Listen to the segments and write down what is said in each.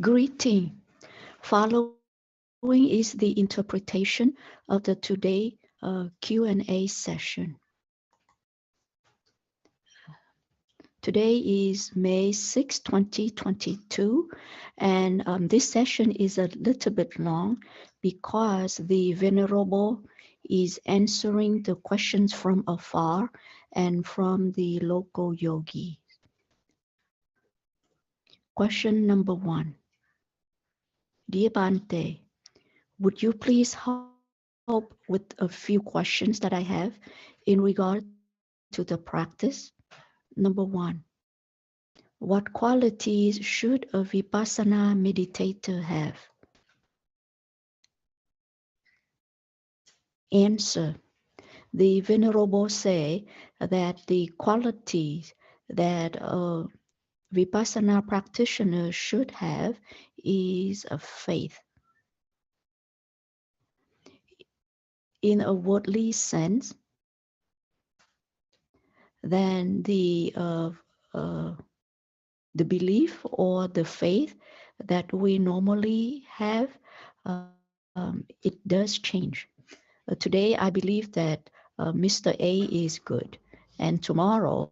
Greeting. Following is the interpretation of the today Q&A session. Today is May 6, 2022, and this session is a little bit long because the Venerable is answering the questions from afar and from the local yogi. Question number 1. Dear Bhante, would you please help with a few questions that I have in regard to the practice? Number 1. What qualities should a Vipassana meditator have? Answer. The Venerable say that the qualities that a Vipassana practitioner should have is a faith. In a worldly sense, then the belief or the faith that we normally have, it does change. Today, I believe that Mr. A is good, and tomorrow,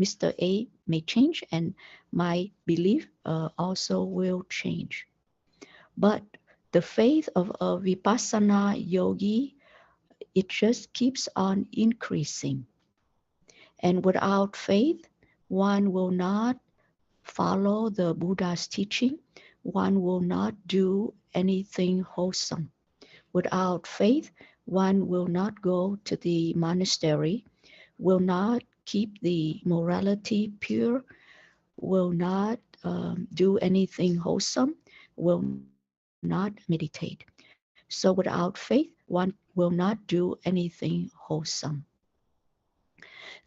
Mr. A may change, and my belief also will change. But the faith of a Vipassana yogi, it just keeps on increasing. And without faith, one will not follow the Buddha's teaching. One will not do anything wholesome. Without faith, one will not go to the monastery, will not keep the morality pure, will not do anything wholesome, will not meditate. So without faith, one will not do anything wholesome.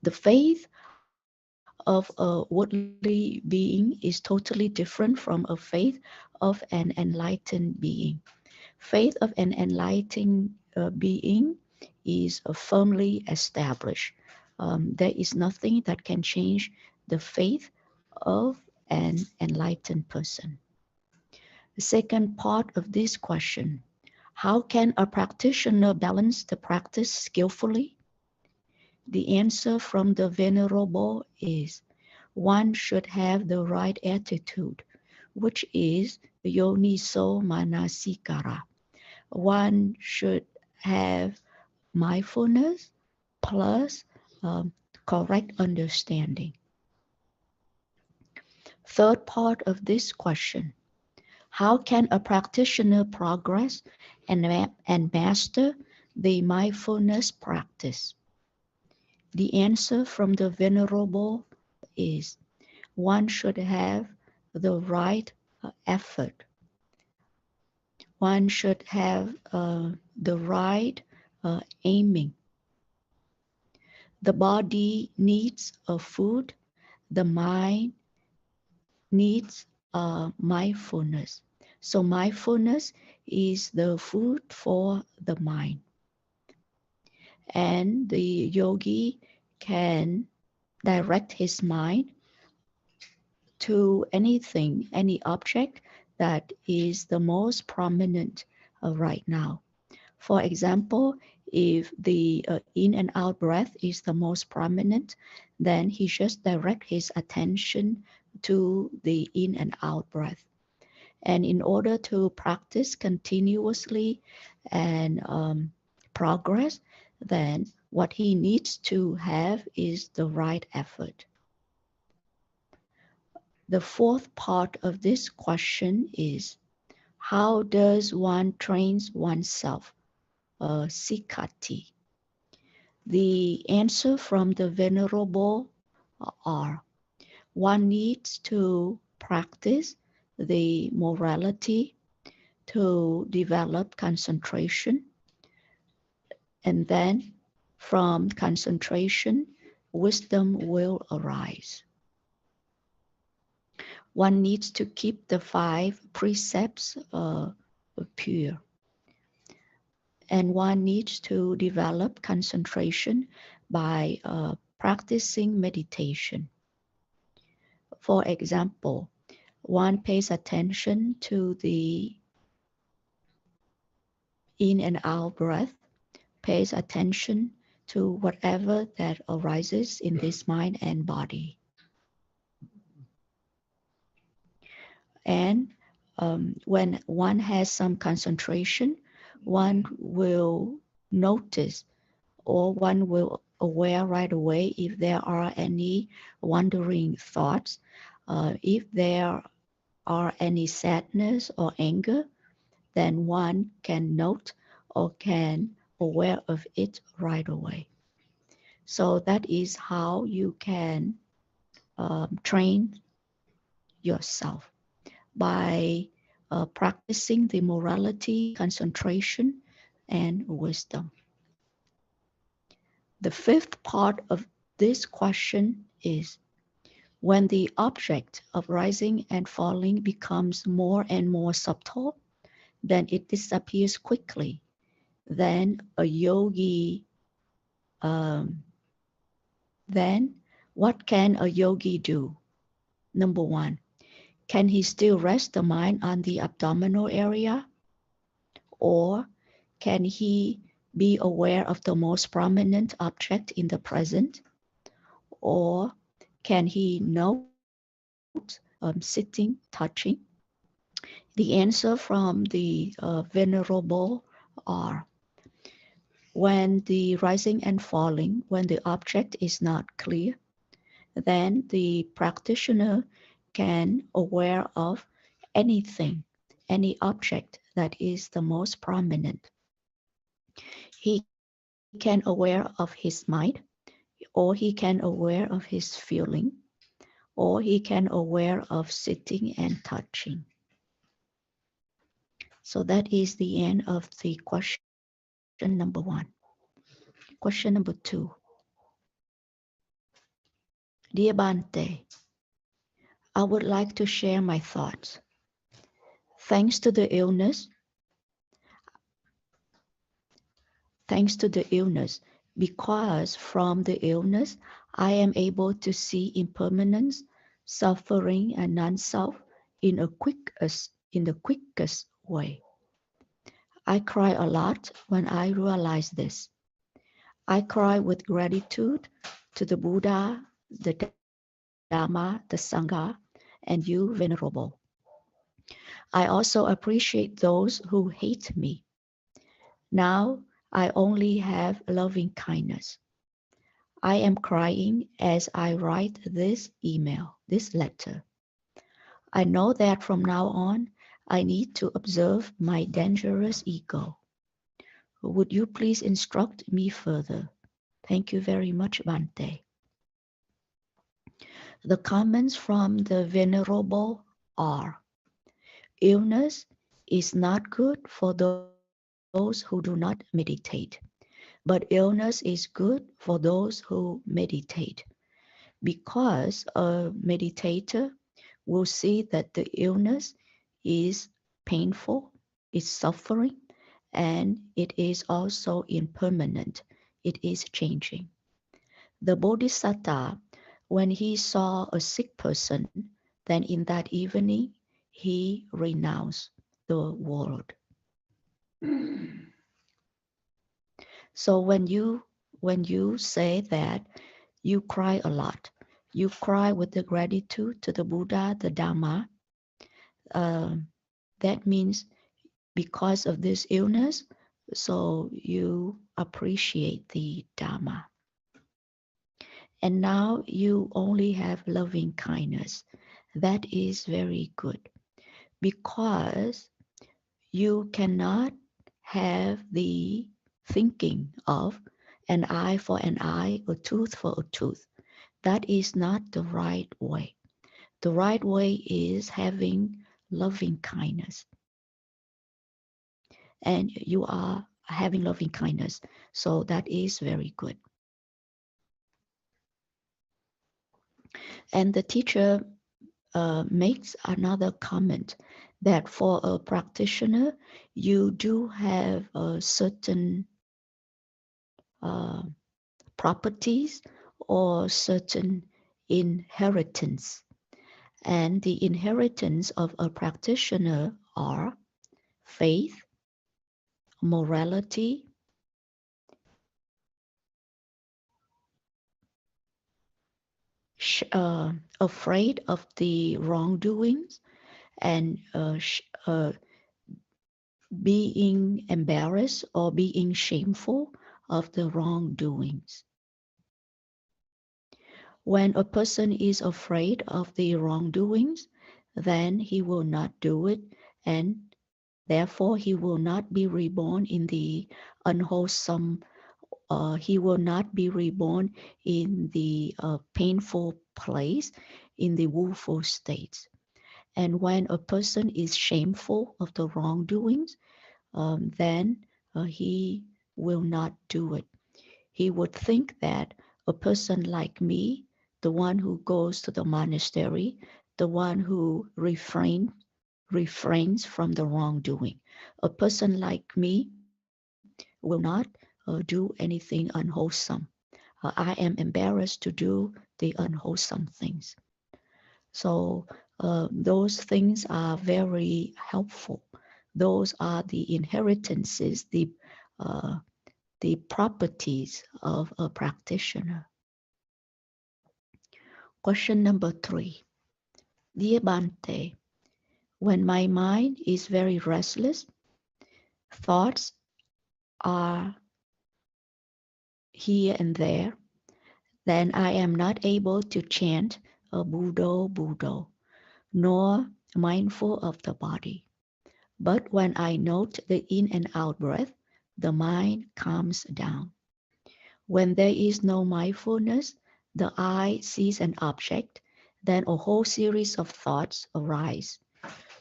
The faith of a worldly being is totally different from a faith of an enlightened being. Faith of an enlightened being is firmly established. There is nothing that can change the faith of an enlightened person. The second part of this question, how can a practitioner balance the practice skillfully? The answer from the Venerable is, one should have the right attitude, which is yoniso manasikara. One should have mindfulness plus correct understanding. Third part of this question, how can a practitioner progress and master the mindfulness practice? The answer from the Venerable is, one should have the right effort. One should have the right aiming. The body needs food. The mind needs mindfulness. So mindfulness is the food for the mind. And the yogi can direct his mind to anything, any object that is the most prominent right now. For example, if the in and out breath is the most prominent, then he just direct his attention to the in and out breath. And in order to practice continuously and progress, then what he needs to have is the right effort. The fourth part of this question is, how does one train oneself? Sikati. The answer from the Venerable are, one needs to practice the morality to develop concentration, and then from concentration, wisdom will arise. One needs to keep the 5 precepts pure. And one needs to develop concentration by practicing meditation. For example, One pays attention to the in and out breath, pays attention to whatever that arises in this mind and body. And when one has some concentration, one will notice or one will aware right away if there are any wandering thoughts, if there are any sadness or anger, then one can note or can aware of it right away. So that is how you can train yourself by practicing the morality, concentration, and wisdom. The fifth part of this question is when the object of rising and falling becomes more and more subtle, then it disappears quickly. Then a yogi, then what can a yogi do? Number one, can he still rest the mind on the abdominal area? Or can he be aware of the most prominent object in the present? Or can he note sitting, touching? The answer from the Venerable are when the rising and falling, when the object is not clear, then the practitioner can aware of anything, any object that is the most prominent. He can aware of his mind, or he can aware of his feeling, or he can aware of sitting and touching. So that is the end of the question number one. Question number two. Dear Bante, I would like to share my thoughts. Thanks to the illness, because from the illness, I am able to see impermanence, suffering, and non-self in the quickest way. I cry a lot when I realize this. I cry with gratitude to the Buddha, the Dhamma, the Sangha, and you, Venerable. I also appreciate those who hate me. Now I only have loving kindness. I am crying as I write this email, this letter. I know that from now on, I need to observe my dangerous ego. Would you please instruct me further? Thank you very much, Bante. The comments from the Venerable are: illness is not good for those who do not meditate, but illness is good for those who meditate, because a meditator will see that the illness is painful, is suffering, and it is also impermanent. It is changing. The Bodhisattva, when he saw a sick person, then in that evening, he renounced the world. So when you say that you cry a lot, you cry with the gratitude to the Buddha, the Dhamma, that means because of this illness, so you appreciate the Dhamma. And now you only have loving kindness. That is very good, because you cannot have the thinking of an eye for an eye, a tooth for a tooth. That is not the right way. The right way is having loving kindness. And you are having loving kindness. So that is very good. And the teacher makes another comment that for a practitioner, you do have certain properties or certain inheritance. And the inheritance of a practitioner are faith, morality, afraid of the wrongdoings, and being embarrassed or being shameful of the wrongdoings. When a person is afraid of the wrongdoings, then he will not do it, and therefore he will not be reborn in the unwholesome, he will not be reborn in the painful place, in the woeful states. And when a person is shameful of the wrongdoings, then he will not do it. He would think that a person like me, the one who goes to the monastery, the one who refrains from the wrongdoing, a person like me will not do anything unwholesome. I am embarrassed to do the unwholesome things. So those things are very helpful. Those are the inheritances, the properties of a practitioner. Question number 3. Dear Bante, when my mind is very restless, thoughts are here and there, then I am not able to chant a Buddho Buddho, nor mindful of the body. But when I note the in and out breath, the mind calms down. When there is no mindfulness, the eye sees an object, then a whole series of thoughts arise,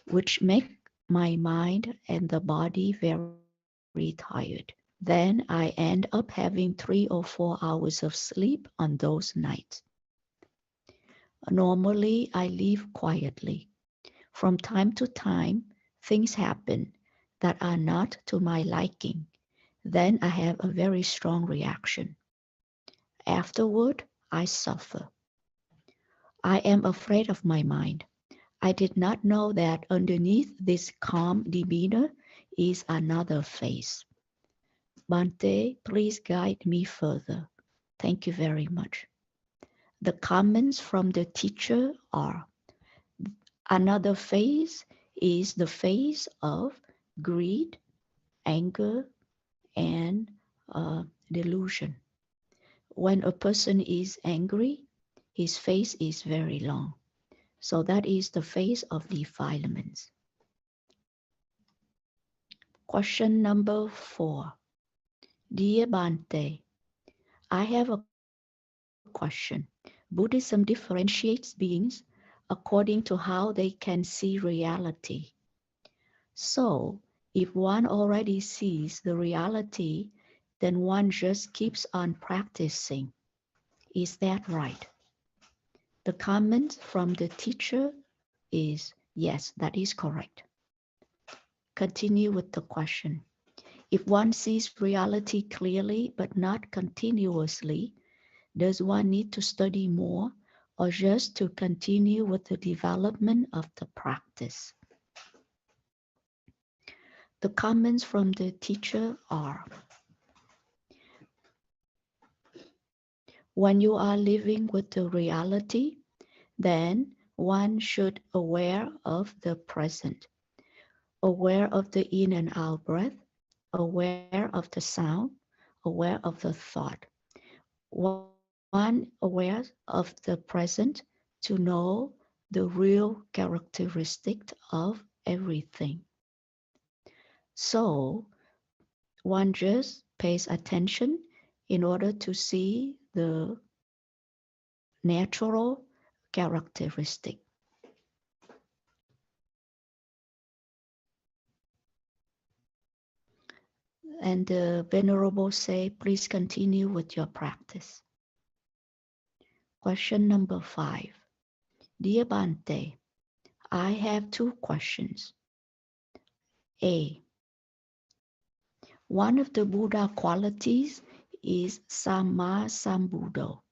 which make my mind and the body very tired. Then I end up having 3 or 4 hours of sleep on those nights. Normally, I live quietly. From time to time, things happen that are not to my liking. Then I have a very strong reaction. Afterward, I suffer. I am afraid of my mind. I did not know that underneath this calm demeanor is another face. Bante, please guide me further. Thank you very much. The comments from the teacher are: another face is the face of greed, anger, and delusion. When a person is angry, his face is very long. So that is the face of defilements. Question number 4. Dear Bante, I have a question. Buddhism differentiates beings according to how they can see reality. So, if one already sees the reality, then one just keeps on practicing. Is that right? The comment from the teacher is yes, that is correct. Continue with the question. If one sees reality clearly but not continuously, does one need to study more or just to continue with the development of the practice? The comments from the teacher are: when you are living with the reality, then one should aware of the present, aware of the in and out breath, aware of the sound, aware of the thought. One aware of the present to know the real characteristic of everything. So one just pays attention in order to see the natural characteristic. And the Venerable say, please continue with your practice. Question number 5. Dear Bante, I have 2 questions. A. One of the Buddha qualities is Samma Sambuddho.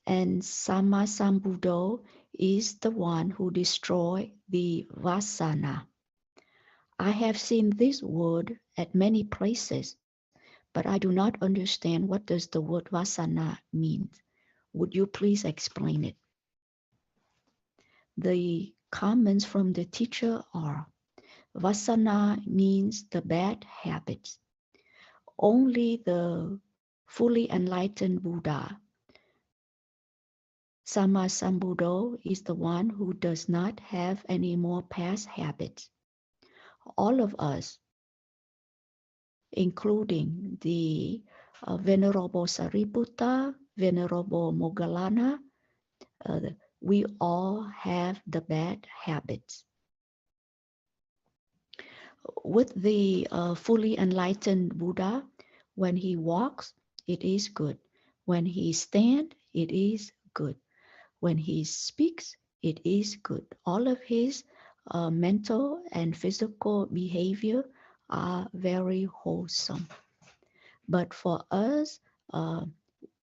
And Sammasambuddho is the one who destroyed the Vasana. I have seen this word at many places, but I do not understand what does the word Vasana mean. Would you please explain it? The comments from the teacher are: Vasana means the bad habits. Only the fully enlightened Buddha, Sammasambuddho, is the one who does not have any more past habits. All of us, including the Venerable Sariputta, Venerable Moggallana, we all have the bad habits. With the fully enlightened Buddha, when he walks, it is good. When he stands, it is good. When he speaks, it is good. All of his mental and physical behavior are very wholesome. But for us, uh,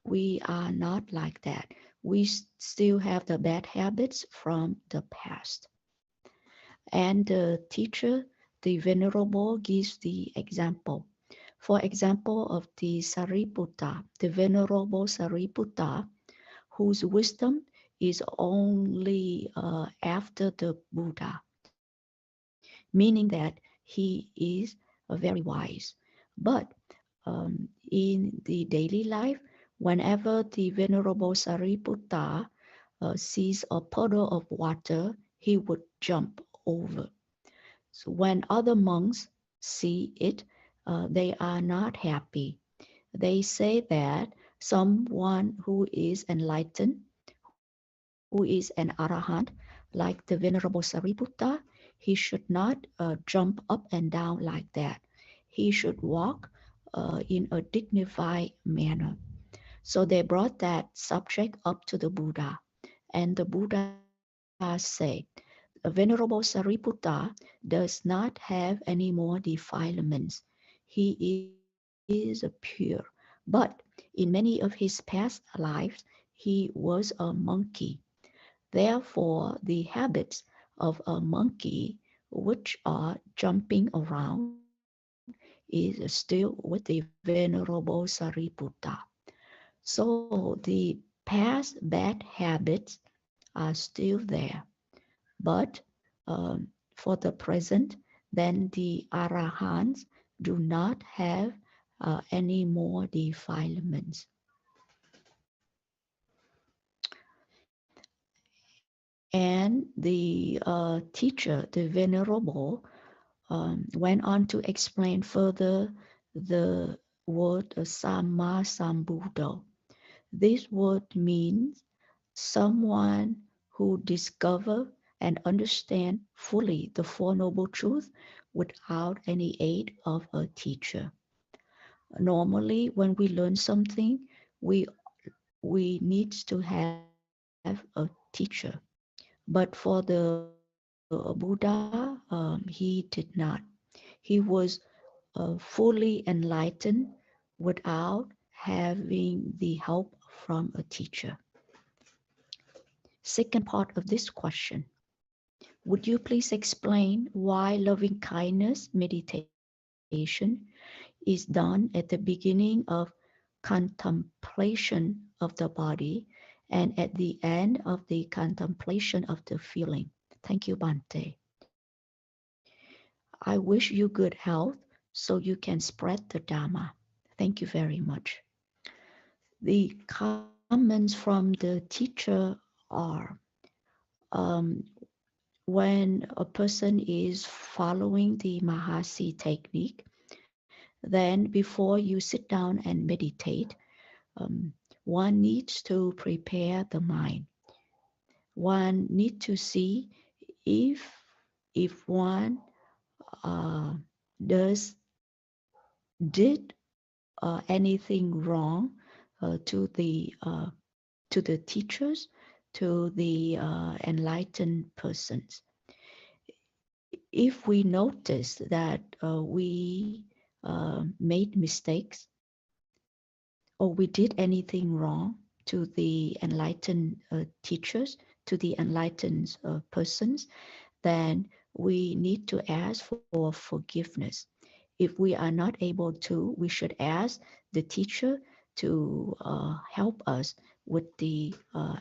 we are not like that. We still have the bad habits from the past. And the teacher, the Venerable, gives the example. For example, of the Sariputta, the Venerable Sariputta, whose wisdom is only after the Buddha, meaning that he is very wise. But in the daily life, whenever the Venerable Sariputta sees a puddle of water, he would jump over. So when other monks see it, they are not happy. They say that someone who is enlightened, who is an arahant, like the Venerable Sariputta, he should not jump up and down like that. He should walk in a dignified manner. So they brought that subject up to the Buddha, and the Buddha said, Venerable Sariputta does not have any more defilements. He is pure. But in many of his past lives, he was a monkey. Therefore, the habits of a monkey, which are jumping around, is still with the Venerable Sariputta. So the past bad habits are still there. But for the present, then the arahants do not have any more defilements. And the teacher, the Venerable, went on to explain further the word Sammasambuddho. This word means someone who discover and understand fully the Four Noble Truths without any aid of a teacher. Normally, when we learn something, we need to have a teacher. But for the Buddha, he did not. He was fully enlightened without having the help from a teacher. Second part of this question: would you please explain why loving kindness meditation is done at the beginning of contemplation of the body and at the end of the contemplation of the feeling? Thank you, Bante. I wish you good health so you can spread the Dhamma. Thank you very much. The comments from the teacher are um, when a person is following the Mahasi technique, then before you sit down and meditate, um, one needs to prepare the mind. One needs to see if one uh, does did anything wrong to the teachers, to the enlightened persons. If we notice that we made mistakes or we did anything wrong to the enlightened teachers, to the enlightened persons, then we need to ask for forgiveness. If we are not able to, we should ask the teacher to help us with the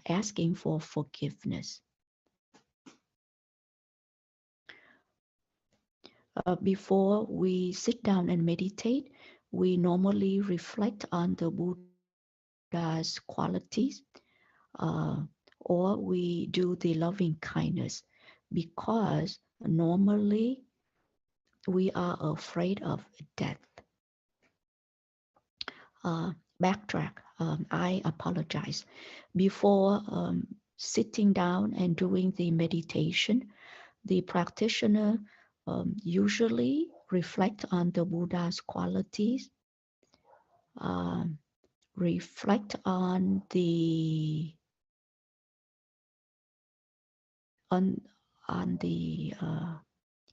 asking for forgiveness. Before we sit down and meditate, we normally reflect on the Buddha's qualities, uh, or we do the loving kindness, because normally we are afraid of death. Backtrack, I apologize. Before sitting down and doing the meditation, the practitioner usually reflect on the Buddha's qualities, um, reflect on on the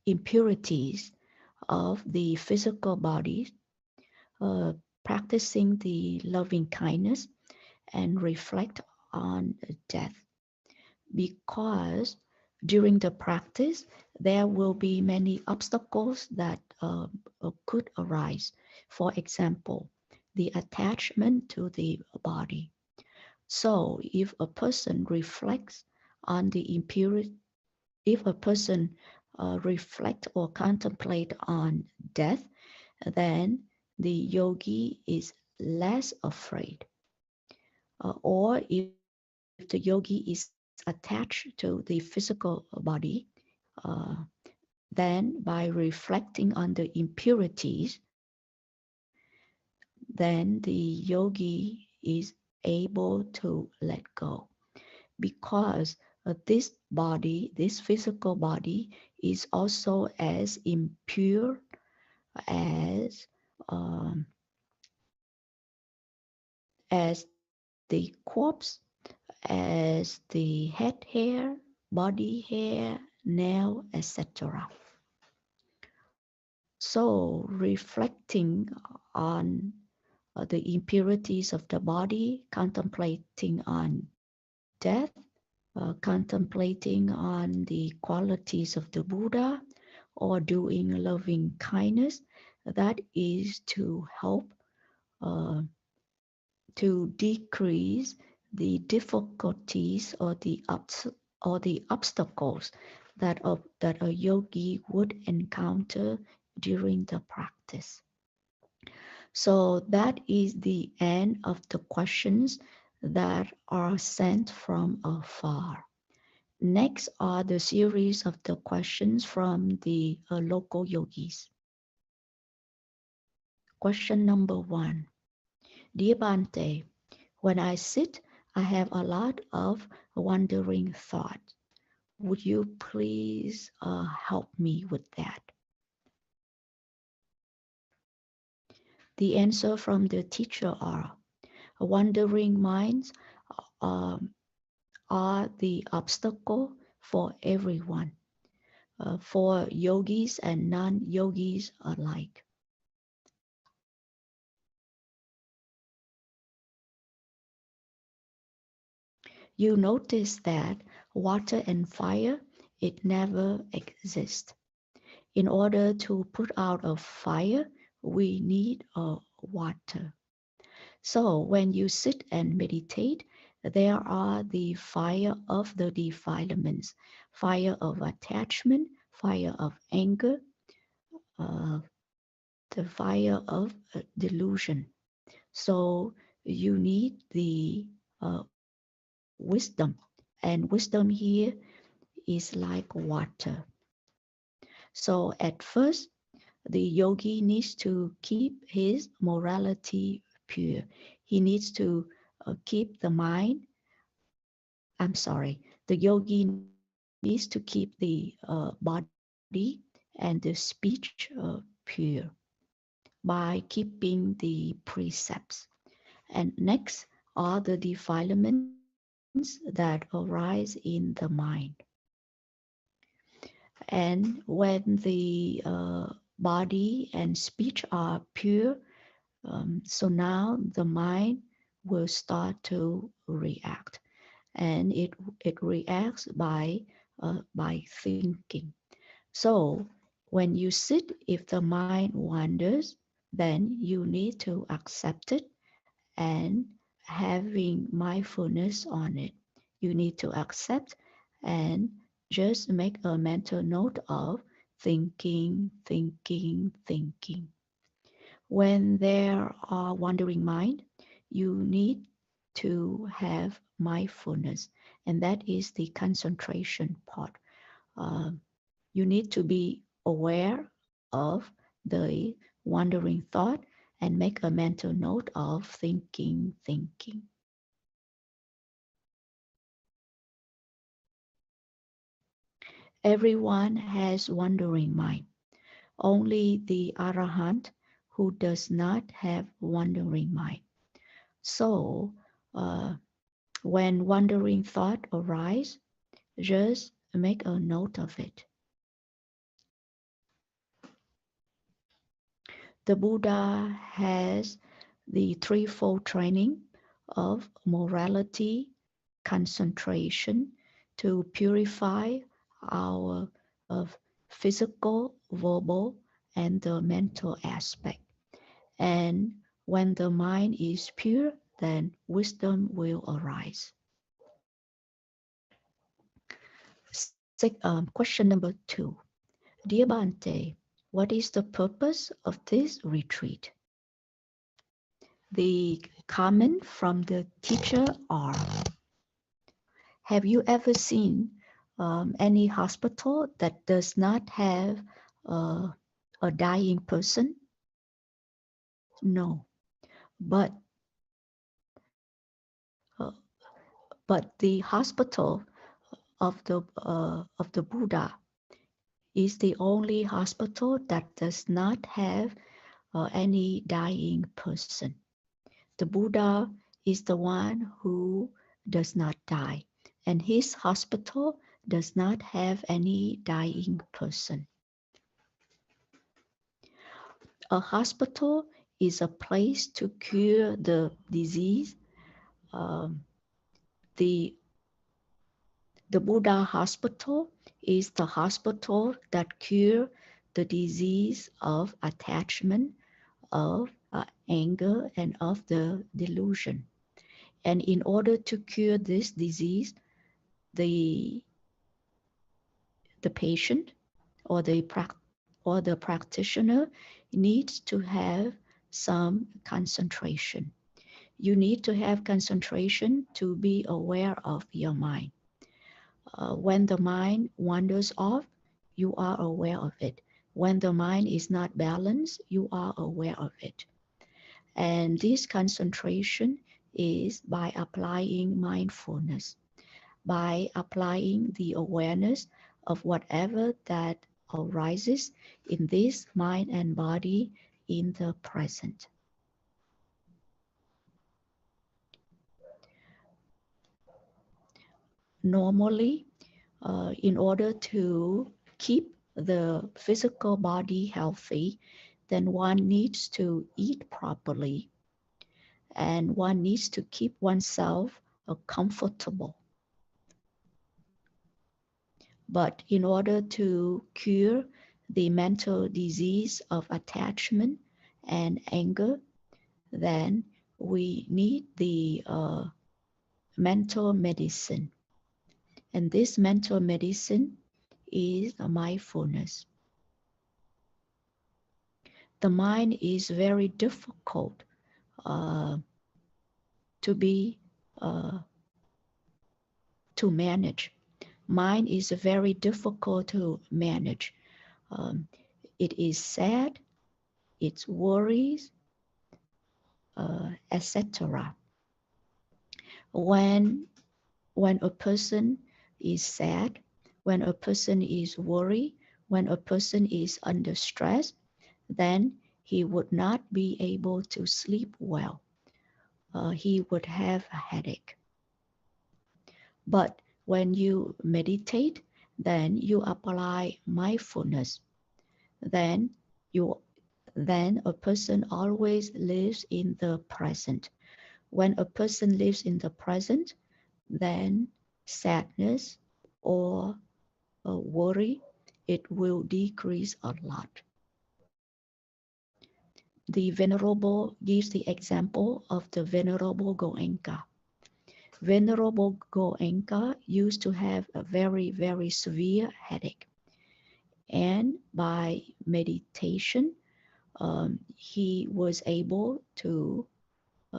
impurities of the physical body, uh, practicing the loving kindness, and reflect on death. Because during the practice, there will be many obstacles that could arise. For example, the attachment to the body. So if a person reflects on the impurity, if a person reflect or contemplate on death, then the yogi is less afraid. Or if the yogi is attached to the physical body, uh, then by reflecting on the impurities, then the yogi is able to let go. Because this body, this physical body, is also as impure as as the corpse, as the head hair, body hair, nail, etc. So reflecting on the impurities of the body, contemplating on death, contemplating on the qualities of the Buddha, or doing loving kindness, that is to help to decrease the difficulties or the obstacles that a yogi would encounter during the practice. So that is the end of the questions that are sent from afar. Next are the series of the questions from the local yogis. Question number 1. Dear Bhante, when I sit, I have a lot of wandering thoughts. Would you please help me with that? The answer from the teacher are: wandering minds um, are the obstacle for everyone, for yogis and non-yogis alike. You notice that water and fire, it never exists. In order to put out a fire, we need water. So when you sit and meditate, there are the fire of the defilements, fire of attachment, fire of anger, uh, the fire of delusion. So you need the wisdom, and wisdom here is like water. So at first, the yogi needs to keep his morality pure. He needs to keep the mind. I'm sorry. The yogi needs to keep the body and the speech pure by keeping the precepts. And next are the defilements that arise in the mind. And when the body and speech are pure, so now the mind will start to react, and it reacts by thinking. So when you sit, if the mind wanders, then you need to accept it and having mindfulness on it. You need to accept and just make a mental note of thinking, thinking, thinking. When there are wandering mind, you need to have mindfulness, and that is the concentration part. Um, you need to be aware of the wandering thought and make a mental note of thinking, thinking. Everyone has wandering mind. Only the Arahant who does not have wandering mind. So, uh, when wandering thought arise, just make a note of it. The Buddha has the threefold training of morality, concentration to purify our of physical, verbal, and the mental aspect. And when the mind is pure, then wisdom will arise. Question number 2. Dear Bante, what is the purpose of this retreat? The comment from the teacher are, have you ever seen any hospital that does not have a dying person? No, but uh, but the hospital of the Buddha is the only hospital that does not have any dying person. The Buddha is the one who does not die, and his hospital does not have any dying person. A hospital is a place to cure the disease. Um, the the Buddha hospital is the hospital that cure the disease of attachment, of anger, and of the delusion. And in order to cure this disease, the patient or the practitioner needs to have some concentration. You need to have concentration to be aware of your mind. When the mind wanders off, you are aware of it. When the mind is not balanced, you are aware of it. And this concentration is by applying mindfulness, by applying the awareness of whatever that arises in this mind and body in the present. Normally, in order to keep the physical body healthy, then one needs to eat properly and one needs to keep oneself comfortable. But in order to cure the mental disease of attachment and anger, then we need the mental medicine. And this mental medicine is mindfulness. The mind is very difficult uh, to be to manage. Mind is very difficult to manage. Um, it is sad, it's worries, etc. When a person is sad, when a person is worried, when a person is under stress, then he would not be able to sleep well. He would have a headache. But when you meditate, then you apply mindfulness. Then you then a person always lives in the present. When a person lives in the present, then sadness or worry, it will decrease a lot. The Venerable gives the example of the Venerable Goenka. Venerable Goenka used to have a very, very severe headache. And by meditation, he was able to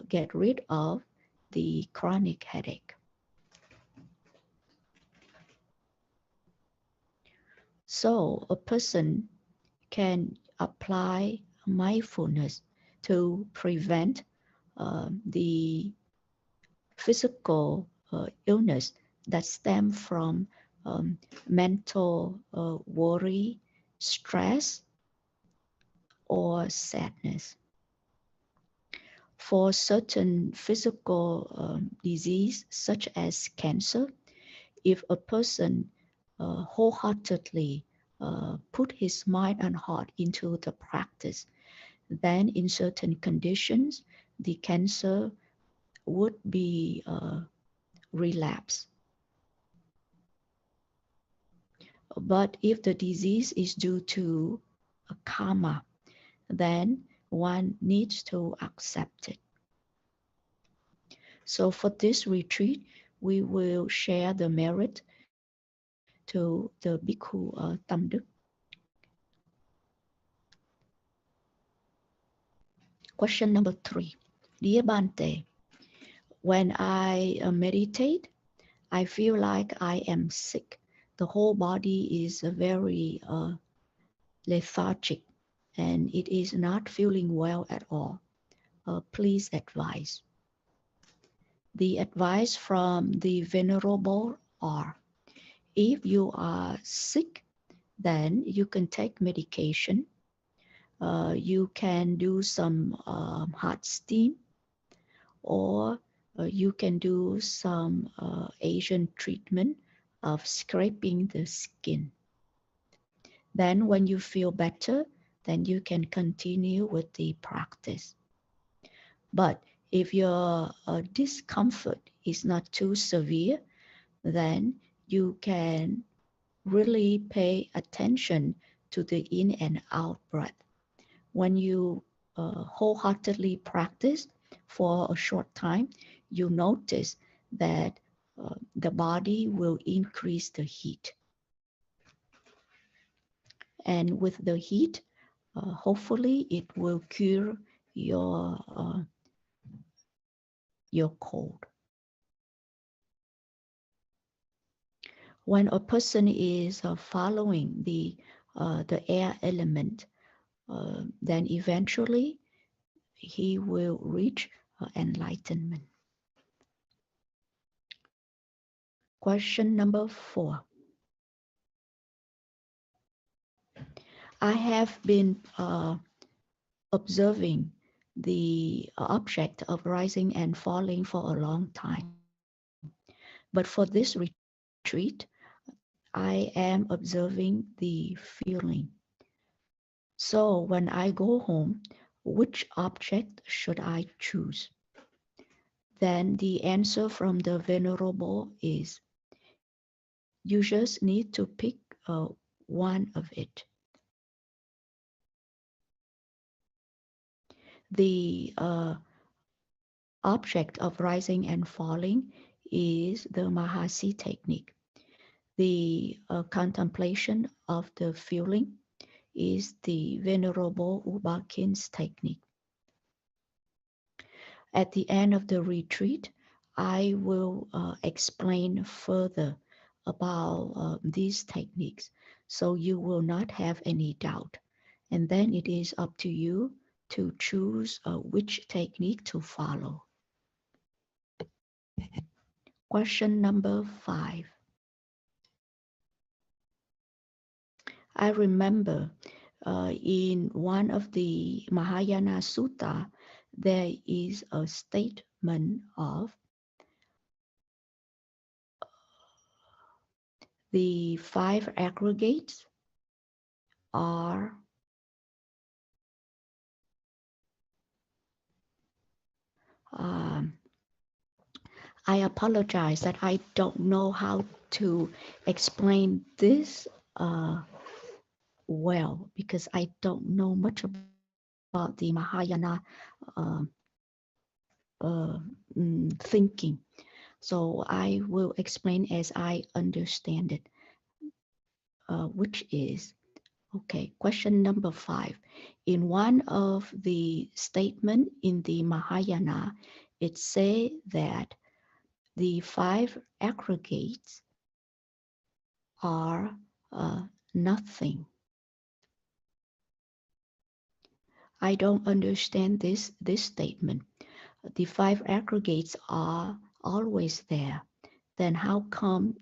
get rid of the chronic headache. So a person can apply mindfulness to prevent the physical illness that stem from mental worry, stress, or sadness. For certain physical disease, such as cancer, if a person wholeheartedly put his mind and heart into the practice, then in certain conditions, the cancer would be relapse. But if the disease is due to a karma, then one needs to accept it. So for this retreat, we will share the merit to the Bhikkhu Tam Đức. Question number 3. Dear Bante, when I meditate, I feel like I am sick. The whole body is very lethargic and it is not feeling well at all. Please advise. The advice from the Venerable are, if you are sick, then you can take medication. You can do some hot steam, or you can do some Asian treatment of scraping the skin. Then when you feel better, then you can continue with the practice. But if your discomfort is not too severe, then you can really pay attention to the in and out breath. When you wholeheartedly practice for a short time, you notice that the body will increase the heat. And with the heat, hopefully it will cure your cold. When a person is following the air element, then eventually he will reach enlightenment. Question number 4. I have been observing the object of rising and falling for a long time. But for this retreat, I am observing the feeling. So when I go home, which object should I choose? Then the answer from the Venerable is, you just need to pick one of it. The object of rising and falling is the Mahasi technique. The contemplation of the feeling is the Venerable U Ba Khin's technique. At the end of the retreat, I will explain further about these techniques, so you will not have any doubt. And then it is up to you to choose which technique to follow. Question number 5. I remember in one of the Mahayana Sutta, there is a statement of the 5 aggregates are I apologize that I don't know how to explain this well, because I don't know much about the Mahayana uh, thinking. So I will explain as I understand it, which is, okay, question number 5. In one of the statement in the Mahayana, it say that the 5 aggregates are nothing. I don't understand this statement. The 5 aggregates are always there. Then how come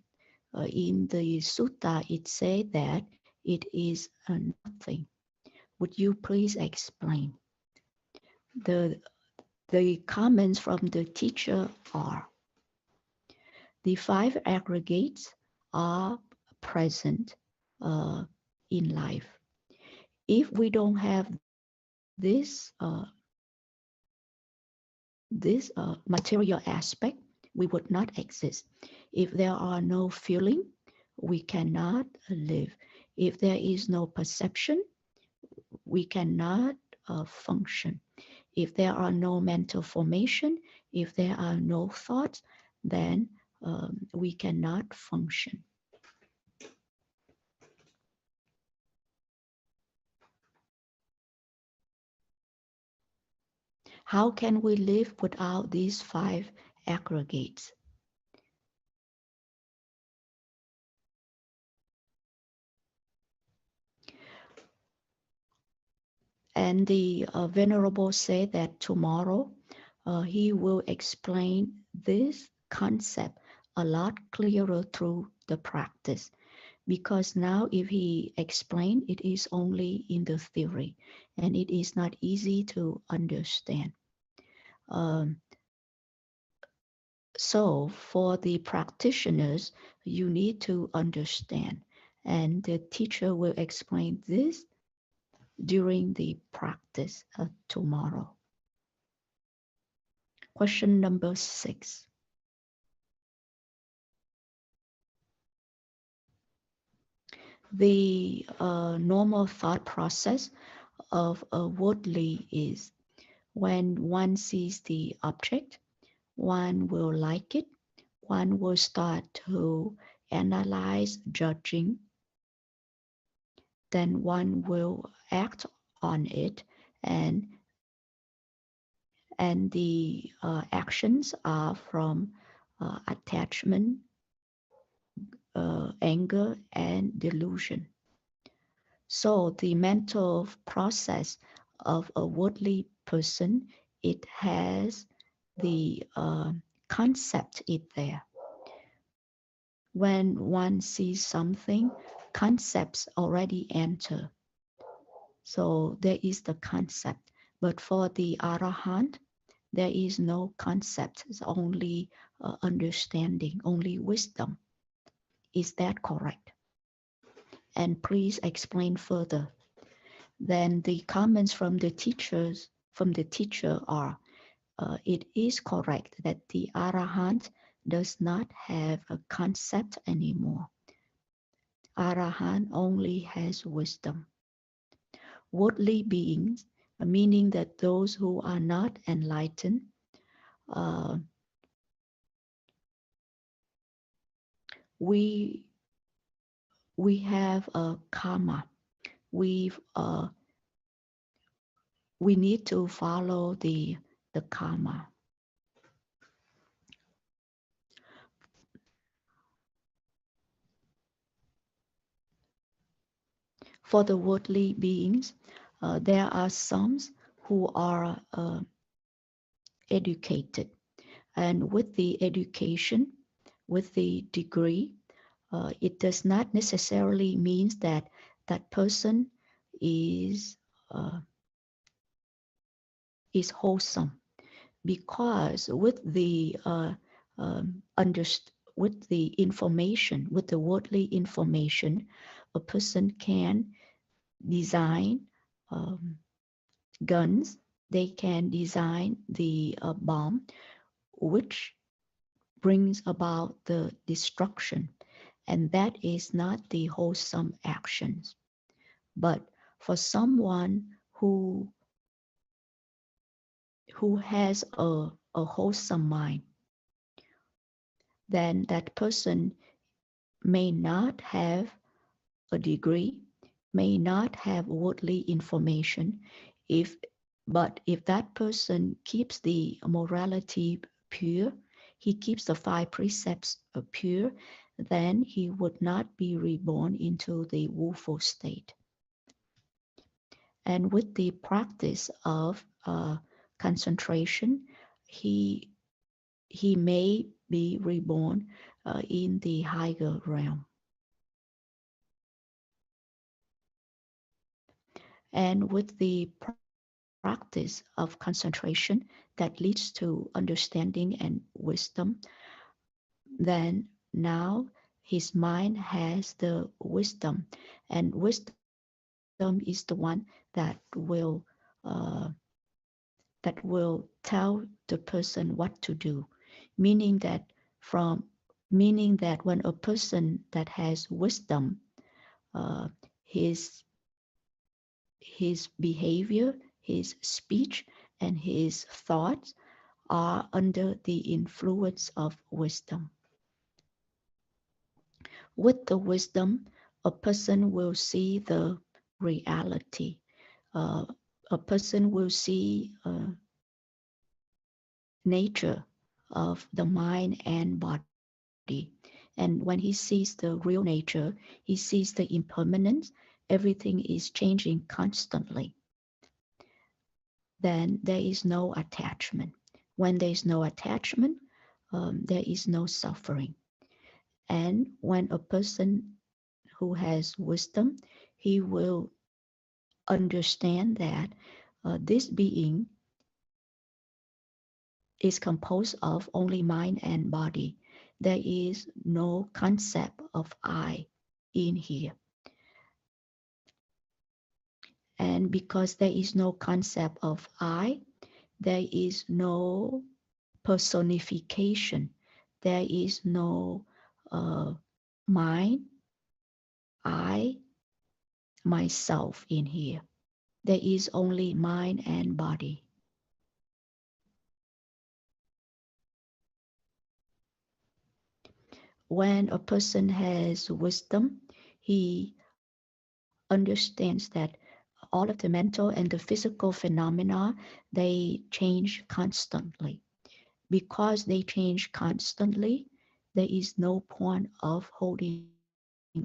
in the sutta it say that it is nothing? Would you please explain? The comments from the teacher are: the 5 aggregates are present in life. If we don't have this material aspect, we would not exist. If there are no feeling, we cannot live. If there is no perception, we cannot function. If there are no mental formation, if there are no thoughts, then we cannot function. How can we live without these 5 aggregates? And the Venerable said that tomorrow he will explain this concept a lot clearer through the practice. Because now if he explain, it is only in the theory and it is not easy to understand. So for the practitioners, you need to understand, and the teacher will explain this during the practice tomorrow. Question number 6. The normal thought process of a worldly is, when one sees the object, one will like it, one will start to analyze, judging, then one will act on it, and the actions are from attachment, anger, and delusion. So the mental process of a worldly person, it has the concept there. When one sees something, concepts already enter. So there is the concept. But for the Arahant, there is no concept. It's only understanding, only wisdom. Is that correct? And please explain further. Then the comments from the teacher are, it is correct that the Arahant does not have a concept anymore. Arahant only has wisdom. Worldly beings, meaning that those who are not enlightened, we have a karma. We need to follow the karma. For the worldly beings, there are some who are educated, and with the education, with the degree, it does not necessarily mean that that person is wholesome, because with the with the information, with the worldly information, a person can design guns. They can design the bomb, which brings about the destruction, and that is not the wholesome actions. But for someone who has a wholesome mind, then that person may not have a degree, may not have worldly information, if but if that person keeps the morality pure, he keeps the five precepts pure, then he would not be reborn into the woeful state. And with the practice of concentration, he may be reborn in the higher realm. And with the practice of concentration that leads to understanding and wisdom, then now his mind has the wisdom, and wisdom is the one that uh, will tell the person what to do, meaning that from meaning that when a person that has wisdom, uh, his behavior, his speech, and his thoughts are under the influence of wisdom. With the wisdom, a person will see the reality. Uh, a person will see nature of the mind and body. And when he sees the real nature, he sees the impermanence, everything is changing constantly. Then there is no attachment. When there is no attachment, there is no suffering. And when a person who has wisdom, he will understand that this being is composed of only mind and body. There is no concept of I in here. And because there is no concept of I, there is no personification. There is no mind, I, myself in here. There is only mind and body. When a person has wisdom, he understands that all of the mental and the physical phenomena, they change constantly. Because they change constantly, there is no point of holding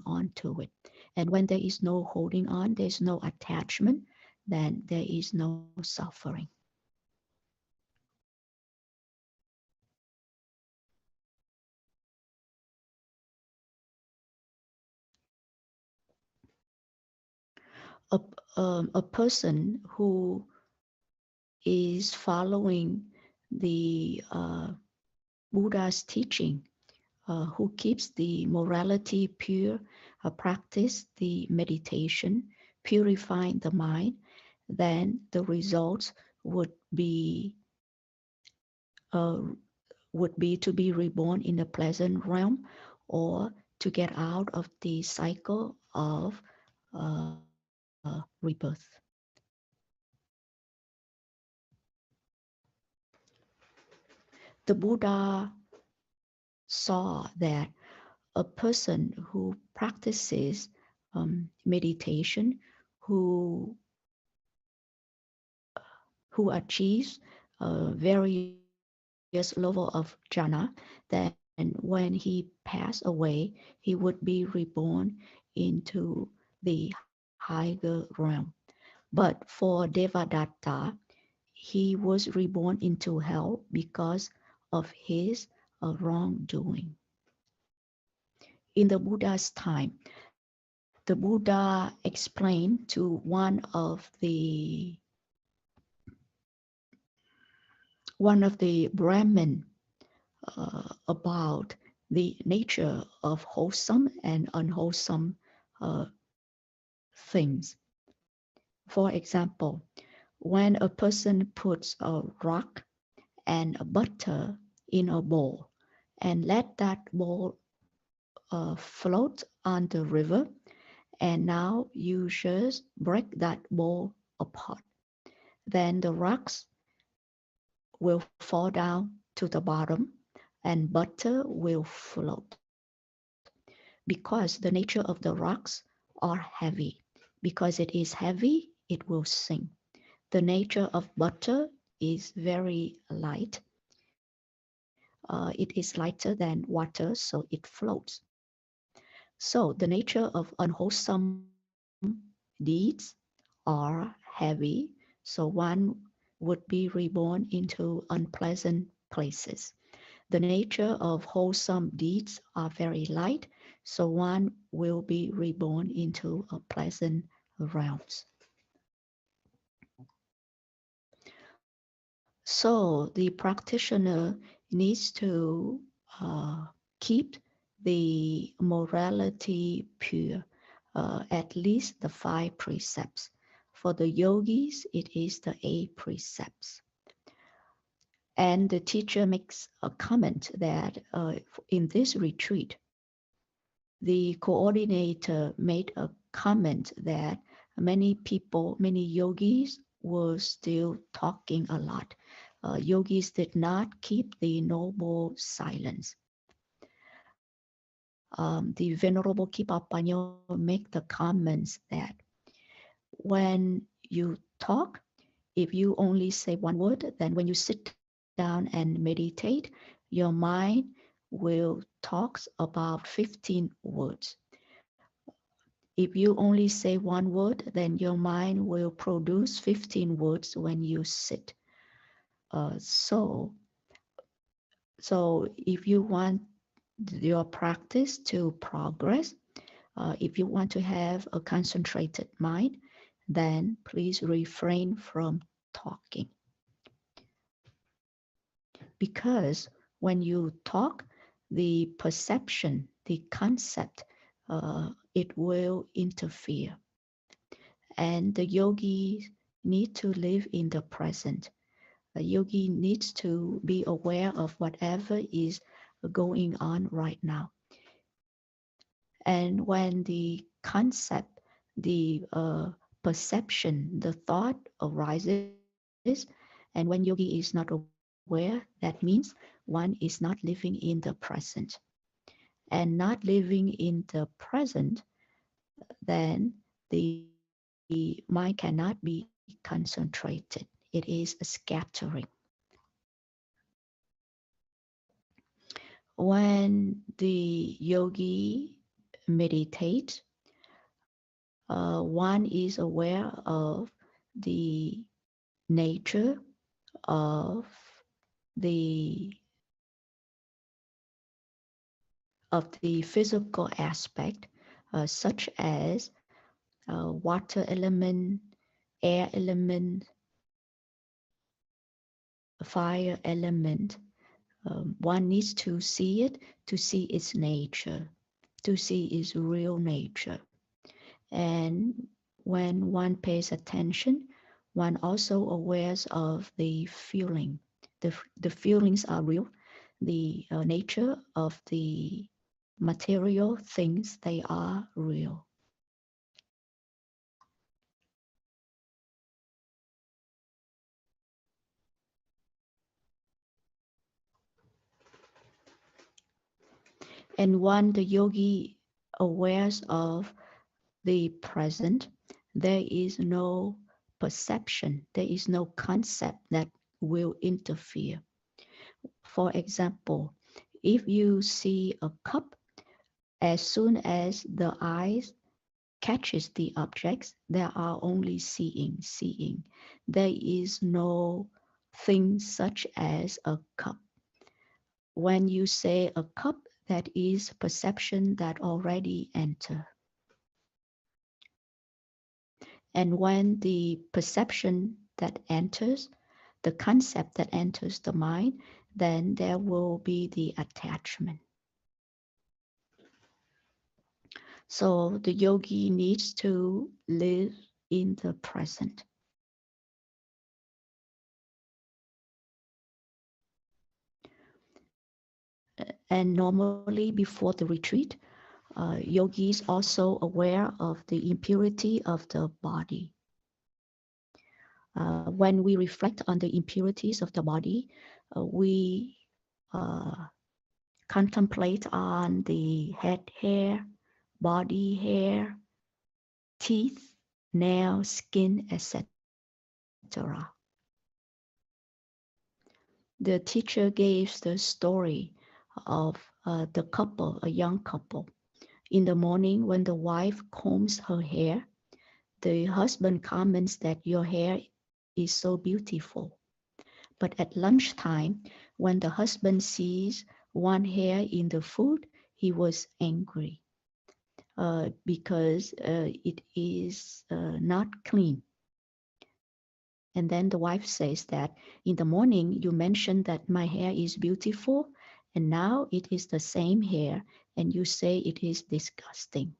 on to it. And when there is no holding on, there's no attachment, then there is no suffering. A, a person who is following the Buddha's teaching, who keeps the morality pure, practice the meditation, purifying the mind, then the results uh, would be to be reborn in a pleasant realm, or to get out of the cycle of rebirth. The Buddha saw that a person who practices meditation, who achieves various level of jhana, then when he passed away, he would be reborn into the higher realm. But for Devadatta, he was reborn into hell because of his wrongdoing. In the Buddha's time, the Buddha explained to one of the Brahmin about the nature of wholesome and unwholesome things. For example, when a person puts a rock and a butter in a bowl, and let that ball float on the river. And now you just break that ball apart. Then the rocks will fall down to the bottom and butter will float. Because the nature of the rocks are heavy. Because it is heavy, it will sink. The nature of butter is very light. It is lighter than water, so it floats. So the nature of unwholesome deeds are heavy, so one would be reborn into unpleasant places. The nature of wholesome deeds are very light, so one will be reborn into a pleasant realms. So the practitioner needs to keep the morality pure, at least the 5 precepts. For the yogis, it is the 8 precepts. And the teacher makes a comment that in this retreat, the coordinator made a comment that many people, many yogis were still talking a lot. Yogis did not keep the noble silence. The Venerable Khippapanno make the comments that when you talk, if you only say one word, then when you sit down and meditate, your mind will talk about 15 words. If you only say one word, then your mind will produce 15 words when you sit. So if you want your practice to progress, if you want to have a concentrated mind, then please refrain from talking. Because when you talk, the perception, the concept, it will interfere. And the yogis need to live in the present. A yogi needs to be aware of whatever is going on right now. And when the concept, the perception, the thought arises, and when yogi is not aware, that means one is not living in the present. And not living in the present, then the mind cannot be concentrated. It is a scattering. When the yogi meditates, one is aware of the nature of the physical aspect, such as water element, air element, fire element. One needs to see it, to see its nature, to see its real nature. And when one pays attention, one also awares of the feeling. The feelings are real. The nature of the material things, they are real. And when the yogi awares of the present, there is no perception, there is no concept that will interfere. For example, if you see a cup, as soon as the eyes catches the objects, there are only seeing. There is no thing such as a cup. When you say a cup, that is perception that already enter. And when the perception that enters, the concept that enters the mind, then there will be the attachment. So the yogi needs to live in the present. And normally before the retreat, yogis also aware of the impurity of the body. When we reflect on the impurities of the body, we contemplate on the head hair, body hair, teeth, nails, skin, etc. The teacher gives the story of the couple, a young couple. In the morning, when the wife combs her hair, the husband comments that your hair is so beautiful. But at lunchtime, when the husband sees one hair in the food, he was angry because it is not clean. And then the wife says that in the morning you mentioned that my hair is beautiful, and now it is the same hair, and you say it is disgusting.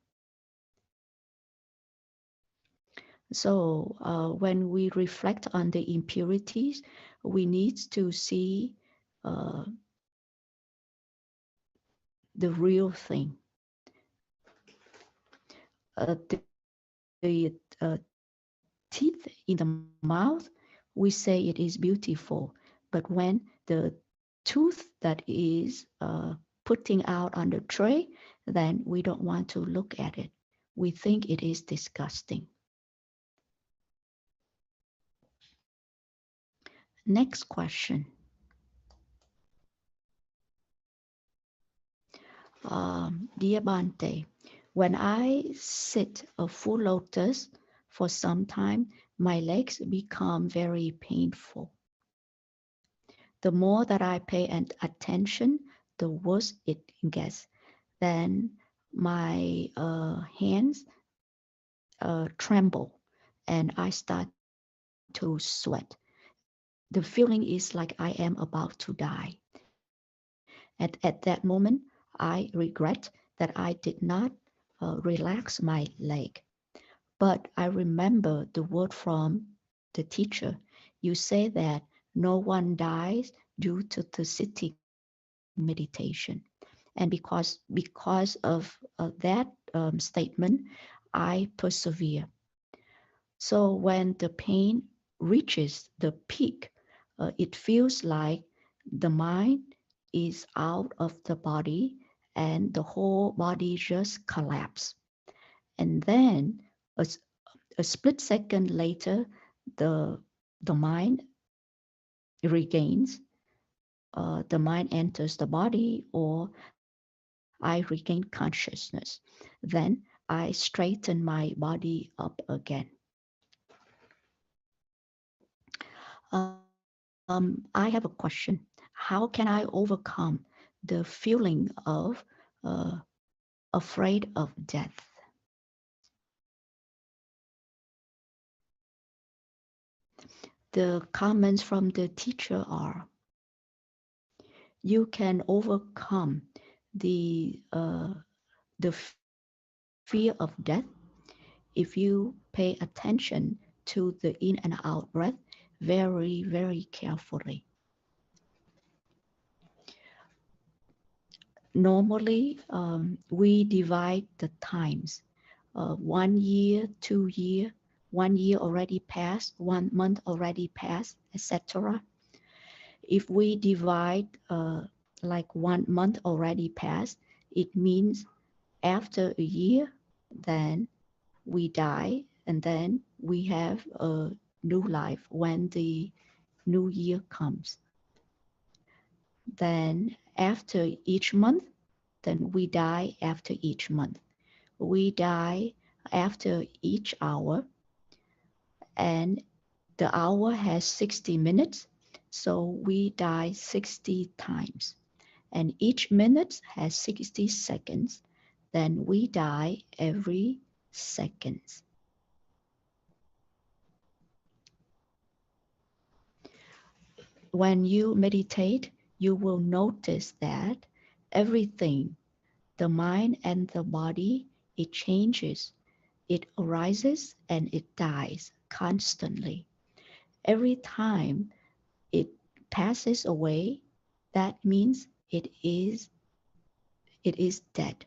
So when we reflect on the impurities, we need to see uh, the real thing. The teeth in the mouth, we say it is beautiful. But when the tooth that is putting out on the tray, then we don't want to look at it. We think it is disgusting. Next question. Dear Bante, when I sit a full lotus for some time, my legs become very painful. The more that I pay attention, the worse it gets. Then my hands tremble and I start to sweat. The feeling is like I am about to die. And at that moment, I regret that I did not relax my leg. But I remember the word from the teacher. You say that no one dies due to the sitting meditation. And because of that statement, I persevere. So when the pain reaches the peak, it feels like the mind is out of the body and the whole body just collapses. And then a split second later, the, the mind regains, the mind enters the body, or I regain consciousness. Then I straighten my body up again. I have a question. How can I overcome the feeling of uh, afraid of death? The comments from the teacher are: you can overcome the uh, the fear of death if you pay attention to the in and out breath very, very carefully. Normally, we divide the times. 1 year, 2 year, 1 year already passed, 1 month already passed, etc. If we divide like 1 month already passed, it means after a year, then we die, and then we have a new life when the new year comes. Then after each month, then we die after each month. We die after each hour, and the hour has 60 minutes, so we die 60 times. And each minute has 60 seconds, then we die every second. When you meditate, you will notice that everything, the mind and the body, it changes. It arises and it dies constantly. Every time it passes away, that means it is it is dead.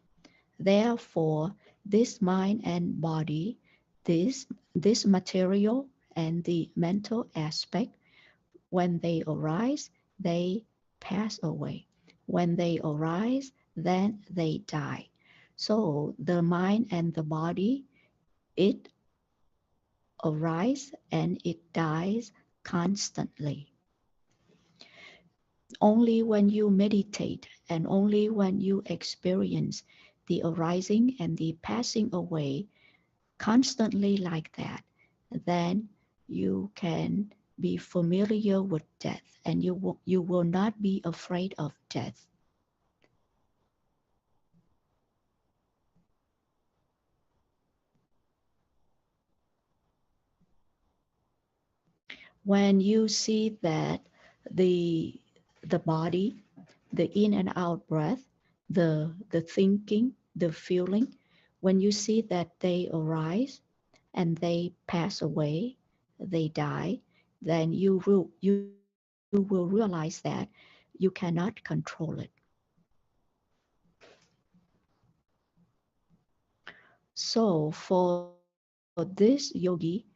Therefore, this mind and body, this material and the mental aspect, when they arise, they pass away. When they arise, then they die. So the mind and the body, it arises and it dies constantly. Only when you meditate and only when you experience the arising and the passing away constantly like that, then you can be familiar with death and you will not be afraid of death. When you see that the the body, the in and out breath, the thinking, the feeling, when you see that they arise and they pass away, they die, then you will realize that you cannot control it. So for this yogi,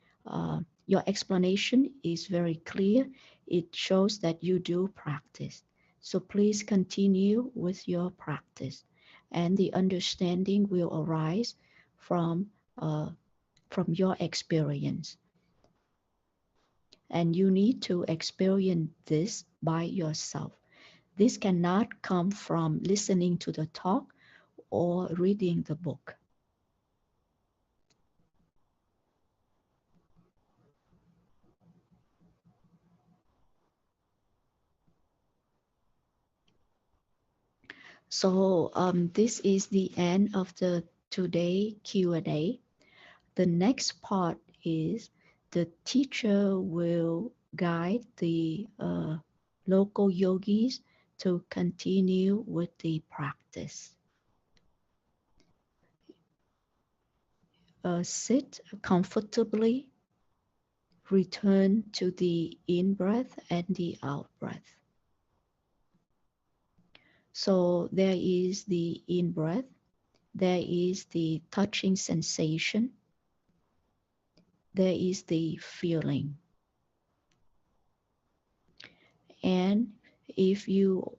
your explanation is very clear. It shows that you do practice. So please continue with your practice, and the understanding will arise from uh, from your experience. And you need to experience this by yourself. This cannot come from listening to the talk or reading the book. So this is the end of the today Q&A. The next part is the teacher will guide the local yogis to continue with the practice. Sit comfortably, return to the in breath and the out breath. So there is the in breath, there is the touching sensation, there is the feeling. And if you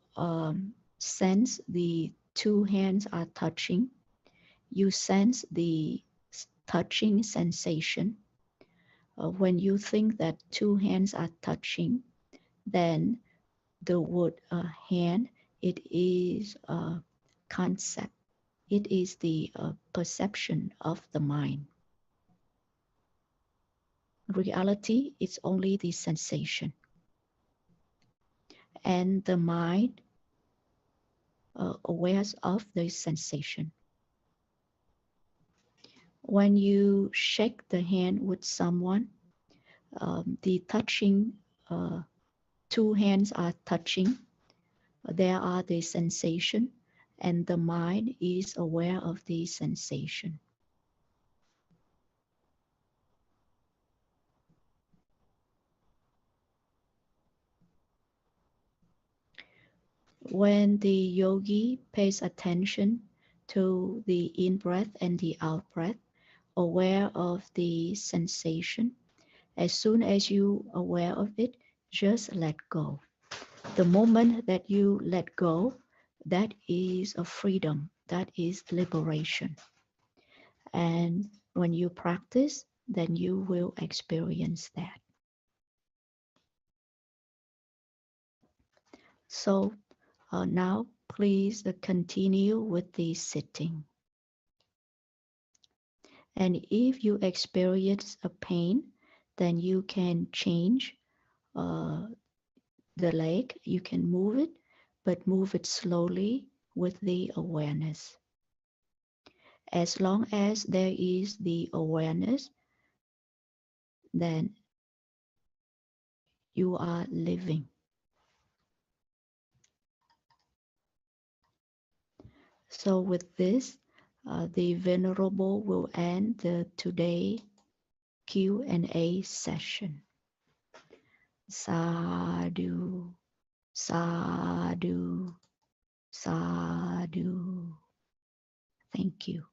sense the two hands are touching, you sense the touching sensation. When you think that two hands are touching, then the word hand, it is a concept. It is the perception of the mind. Reality is only the sensation. And the mind awares of the sensation. When you shake the hand with someone, the touching, two hands are touching, there are the sensation, and the mind is aware of the sensation. When the yogi pays attention to the in breath and the out breath, aware of the sensation, as soon as you are aware of it, just let go. The moment that you let go, that is a freedom, that is liberation. And when you practice, then you will experience that. So now please continue with the sitting. And if you experience a pain, then you can change uh, the leg, you can move it, but move it slowly with the awareness. As long as there is the awareness, then you are living. So with this, the Venerable will end the today Q&A session. Sadhu, sadhu. Sadhu. Thank you.